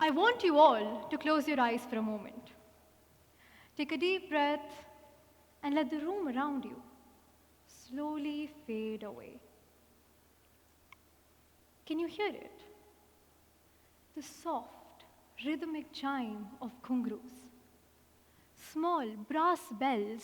I want you all to close your eyes for a moment. Take a deep breath and let the room around you slowly fade away. Can you hear it? The soft, rhythmic chime of ghungroos. Small brass bells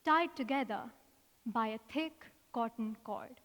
tied together by a thick cotton cord.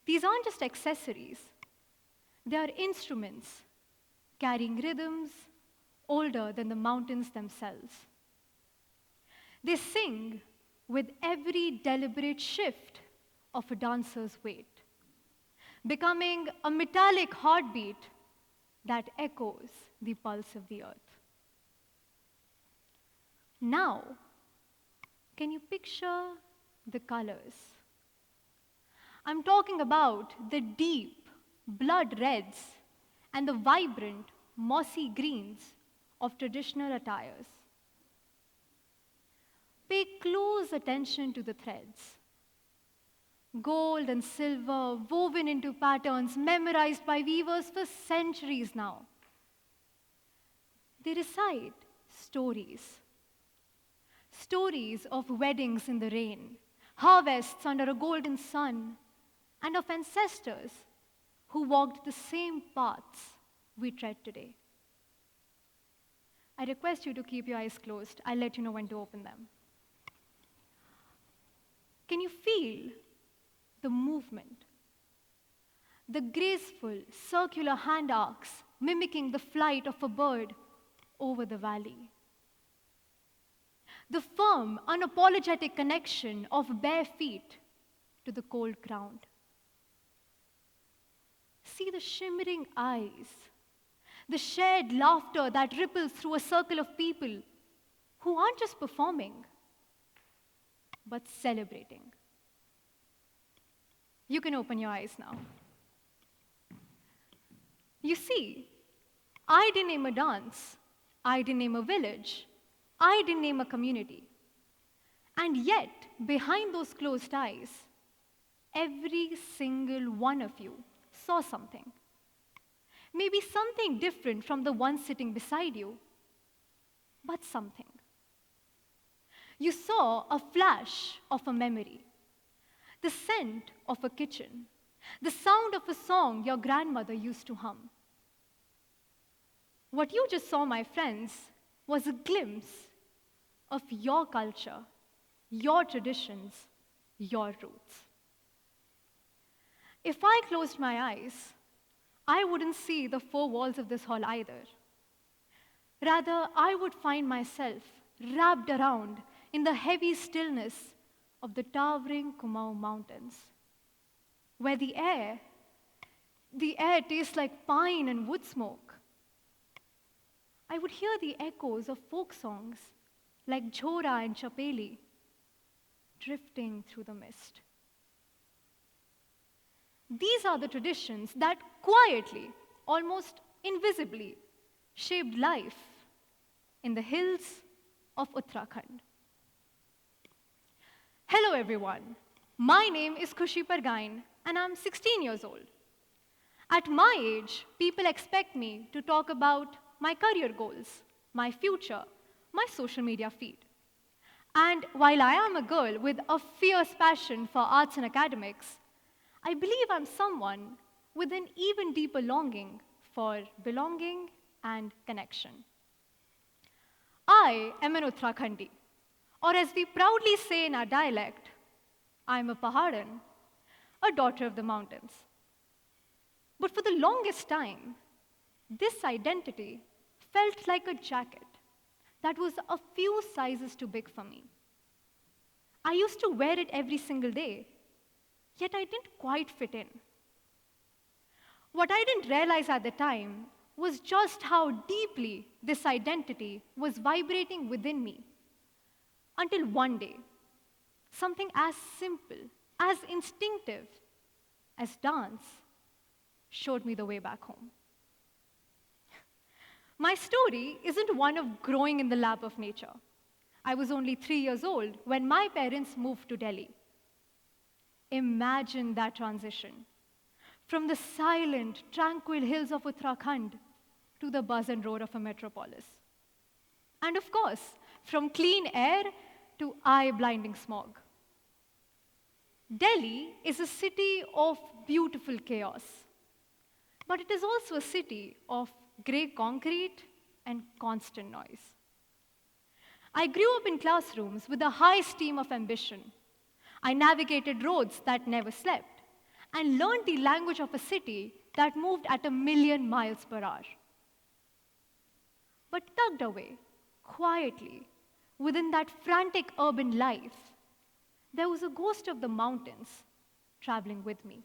These aren't just accessories. They are instruments carrying rhythms older than the mountains themselves. They sing with every deliberate shift of a dancer's weight, becoming a metallic heartbeat that echoes the pulse of the earth. Now, can you picture the colors? I'm talking about the deep blood reds and the vibrant mossy greens of traditional attires. Pay close attention to the threads. Gold and silver woven into patterns memorized by weavers for centuries now. They recite stories. Stories of weddings in the rain, harvests under a golden sun, and of ancestors who walked the same paths we tread today. I request you to keep your eyes closed. I'll let you know when to open them. Can you feel the movement? The graceful, circular hand arcs mimicking the flight of a bird over the valley. The firm, unapologetic connection of bare feet to the cold ground. See the shimmering eyes, the shared laughter that ripples through a circle of people who aren't just performing, but celebrating. You can open your eyes now. You see, I didn't name a dance, I didn't name a village, I didn't name a community. And yet, behind those closed eyes, every single one of you saw something. Maybe something different from the one sitting beside you, but something. You saw a flash of a memory, the scent of a kitchen, the sound of a song your grandmother used to hum. What you just saw, my friends, was a glimpse of your culture, your traditions, your roots. If I closed my eyes, I wouldn't see the four walls of this hall either. Rather, I would find myself wrapped around in the heavy stillness of the towering Kumaon Mountains, where the air tastes like pine and wood smoke. I would hear the echoes of folk songs like Jhora and Chapeli drifting through the mist. These are the traditions that quietly, almost invisibly, shaped life in the hills of Uttarakhand. Hello, everyone. My name is Khushi Pargaien, and I'm 16 years old. At my age, people expect me to talk about my career goals, my future, my social media feed. And while I am a girl with a fierce passion for arts and academics, I believe I'm someone with an even deeper longing for belonging and connection. I am an Uttarakhandi, or as we proudly say in our dialect, I'm a Pahadan, a daughter of the mountains. But for the longest time, this identity felt like a jacket that was a few sizes too big for me. I used to wear it every single day, yet I didn't quite fit in. What I didn't realize at the time was just how deeply this identity was vibrating within me. Until one day, something as simple, as instinctive as dance showed me the way back home. My story isn't one of growing in the lap of nature. I was only 3 years old when my parents moved to Delhi. Imagine that transition from the silent, tranquil hills of Uttarakhand to the buzz and roar of a metropolis. And of course, from clean air to eye-blinding smog. Delhi is a city of beautiful chaos, but it is also a city of grey concrete and constant noise. I grew up in classrooms with a high steam of ambition. I navigated roads that never slept and learned the language of a city that moved at 1,000,000 miles per hour. But tucked away, quietly, within that frantic urban life, there was a ghost of the mountains traveling with me.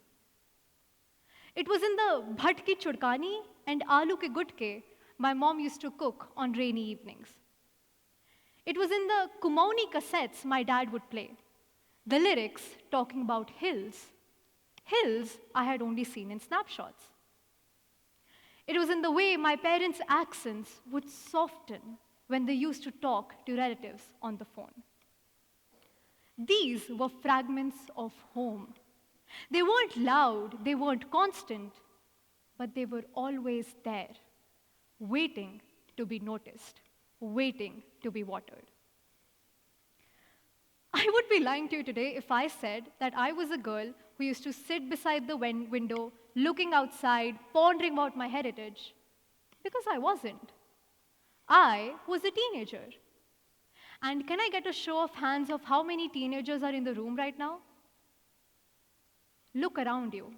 It was in the bhat ki chudkani and aloo ke gutke my mom used to cook on rainy evenings. It was in the Kumaoni cassettes my dad would play, the lyrics talking about hills I had only seen in snapshots. It was in the way my parents' accents would soften when they used to talk to relatives on the phone. These were fragments of home. They weren't loud, they weren't constant, but they were always there, waiting to be noticed, waiting to be watered. I would be lying to you today if I said that I was a girl who used to sit beside the window, looking outside, pondering about my heritage, because I wasn't. I was a teenager. And can I get a show of hands of how many teenagers are in the room right now? Look around you.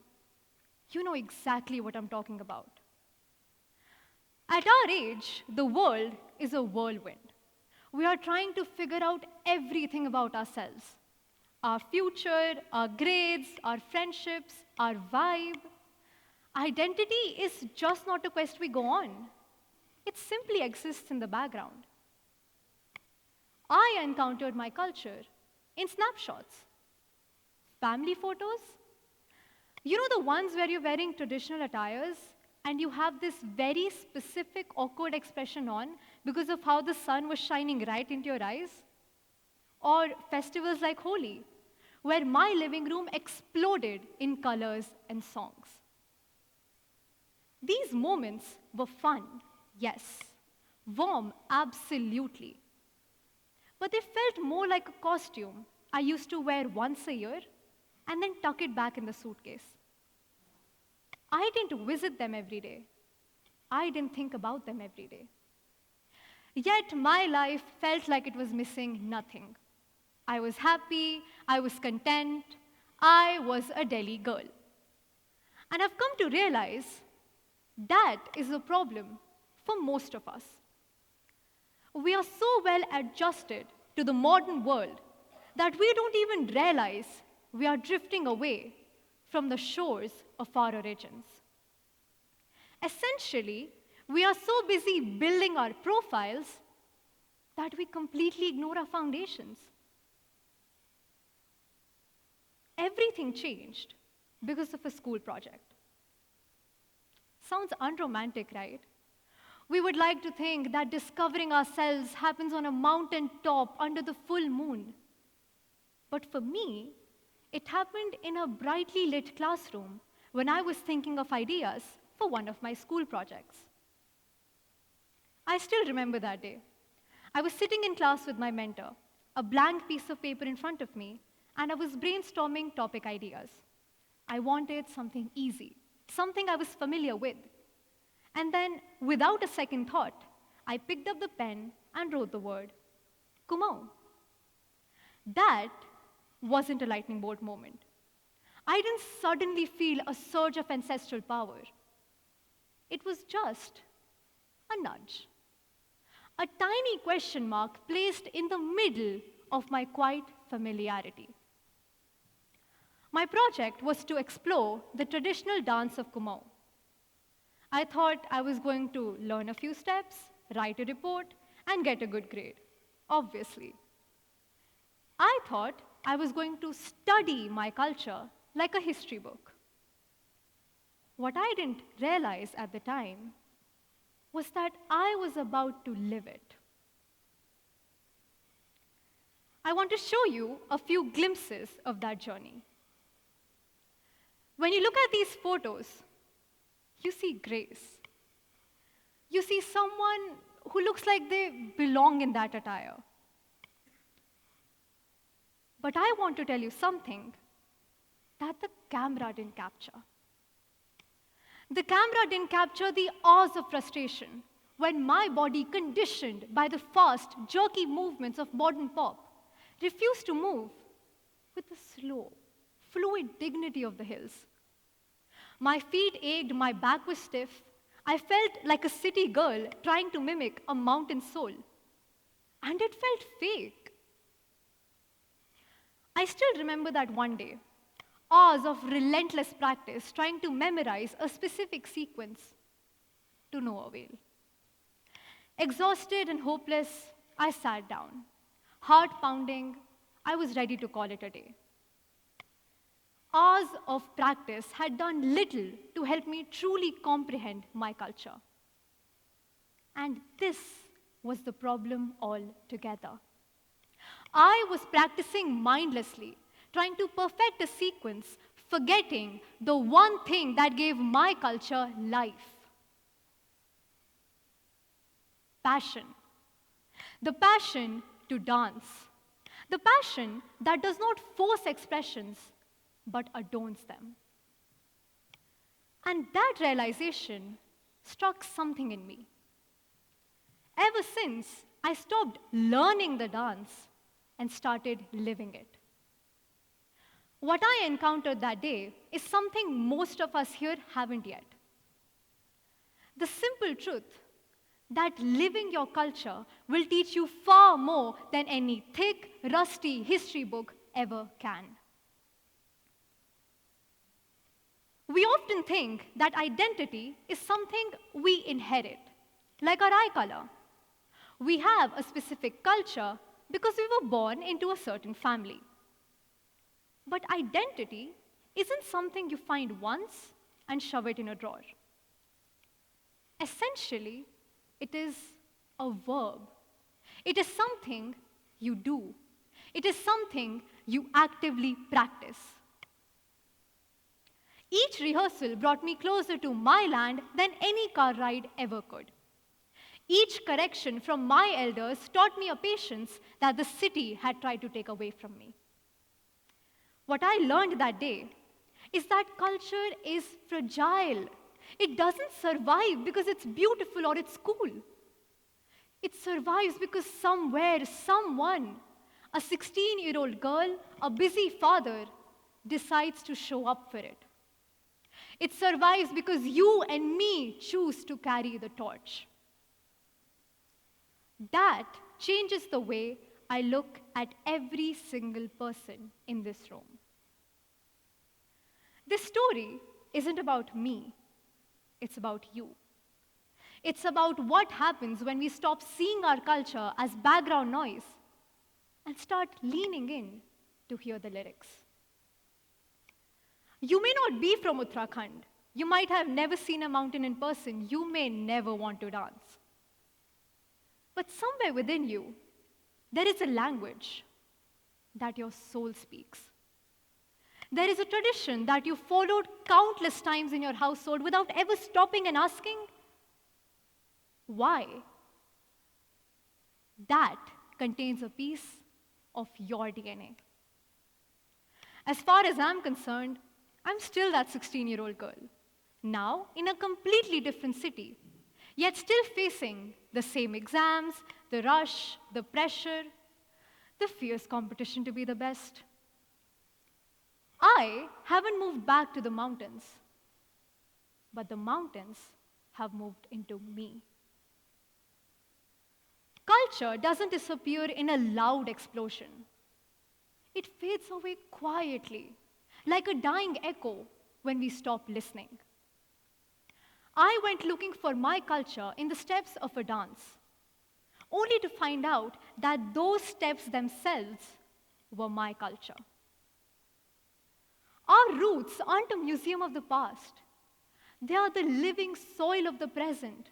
You know exactly what I'm talking about. At our age, the world is a whirlwind. We are trying to figure out everything about ourselves. Our future, our grades, our friendships, our vibe. Identity is just not a quest we go on. It simply exists in the background. I encountered my culture in snapshots. Family photos. You know the ones where you're wearing traditional attires and you have this very specific awkward expression on because of how the sun was shining right into your eyes? Or festivals like Holi, where my living room exploded in colors and songs. These moments were fun, yes. Warm, absolutely. But they felt more like a costume I used to wear once a year and then tuck it back in the suitcase. I didn't visit them every day. I didn't think about them every day. Yet my life felt like it was missing nothing. I was happy, I was content, I was a Delhi girl. And I've come to realize that is a problem for most of us. We are so well adjusted to the modern world that we don't even realize we are drifting away from the shores of our origins. Essentially, we are so busy building our profiles that we completely ignore our foundations. Everything changed because of a school project. Sounds unromantic, right? We would like to think that discovering ourselves happens on a mountain top under the full moon. But for me, it happened in a brightly lit classroom when I was thinking of ideas for one of my school projects. I still remember that day. I was sitting in class with my mentor, a blank piece of paper in front of me, and I was brainstorming topic ideas. I wanted something easy, something I was familiar with. And then, without a second thought, I picked up the pen and wrote the word, Kumau. That wasn't a lightning bolt moment. I didn't suddenly feel a surge of ancestral power. It was just a nudge. A tiny question mark placed in the middle of my quiet familiarity. My project was to explore the traditional dance of Kumau. I thought I was going to learn a few steps, write a report, and get a good grade, obviously. I thought I was going to study my culture like a history book. What I didn't realize at the time was that I was about to live it. I want to show you a few glimpses of that journey. When you look at these photos, you see grace. You see someone who looks like they belong in that attire. But I want to tell you something that the camera didn't capture. The camera didn't capture the hours of frustration when my body, conditioned by the fast, jerky movements of modern pop, refused to move with the slow, fluid dignity of the hills. My feet ached, my back was stiff. I felt like a city girl trying to mimic a mountain soul. And it felt fake. I still remember that one day, hours of relentless practice trying to memorize a specific sequence to no avail. Exhausted and hopeless, I sat down. Heart pounding, I was ready to call it a day. Hours of practice had done little to help me truly comprehend my culture. And this was the problem altogether. I was practicing mindlessly, trying to perfect a sequence, forgetting the one thing that gave my culture life. Passion. The passion to dance. The passion that does not force expressions, but adorns them. And that realization struck something in me. Ever since, I stopped learning the dance and started living it. What I encountered that day is something most of us here haven't yet. The simple truth that living your culture will teach you far more than any thick, rusty history book ever can. We often think that identity is something we inherit, like our eye color. We have a specific culture because we were born into a certain family. But identity isn't something you find once and shove it in a drawer. Essentially, it is a verb. It is something you do. It is something you actively practice. Each rehearsal brought me closer to my land than any car ride ever could. Each correction from my elders taught me a patience that the city had tried to take away from me. What I learned that day is that culture is fragile. It doesn't survive because it's beautiful or it's cool. It survives because somewhere, someone, a 16-year-old girl, a busy father, decides to show up for it. It survives because you and me choose to carry the torch. That changes the way I look at every single person in this room. This story isn't about me, it's about you. It's about what happens when we stop seeing our culture as background noise and start leaning in to hear the lyrics. You may not be from Uttarakhand. You might have never seen a mountain in person. You may never want to dance. But somewhere within you, there is a language that your soul speaks. There is a tradition that you followed countless times in your household without ever stopping and asking, why? That contains a piece of your DNA. As far as I'm concerned, I'm still that 16-year-old girl, now in a completely different city, yet still facing the same exams, the rush, the pressure, the fierce competition to be the best. I haven't moved back to the mountains, but the mountains have moved into me. Culture doesn't disappear in a loud explosion. It fades away quietly, like a dying echo when we stop listening. I went looking for my culture in the steps of a dance, only to find out that those steps themselves were my culture. Our roots aren't a museum of the past. They are the living soil of the present,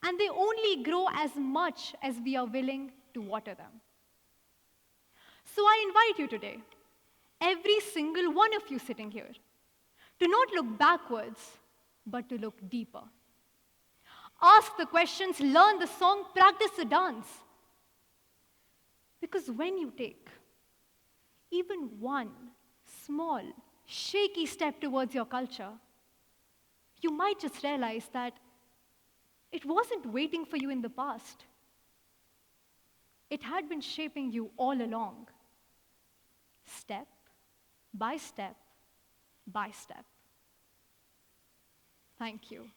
and they only grow as much as we are willing to water them. So I invite you today, every single one of you sitting here, to not look backwards, but to look deeper. ask the questions, learn the song, practice the dance. Because when you take even one small, shaky step towards your culture, you might just realize that it wasn't waiting for you in the past. It had been shaping you all along, step by step by step. Thank you.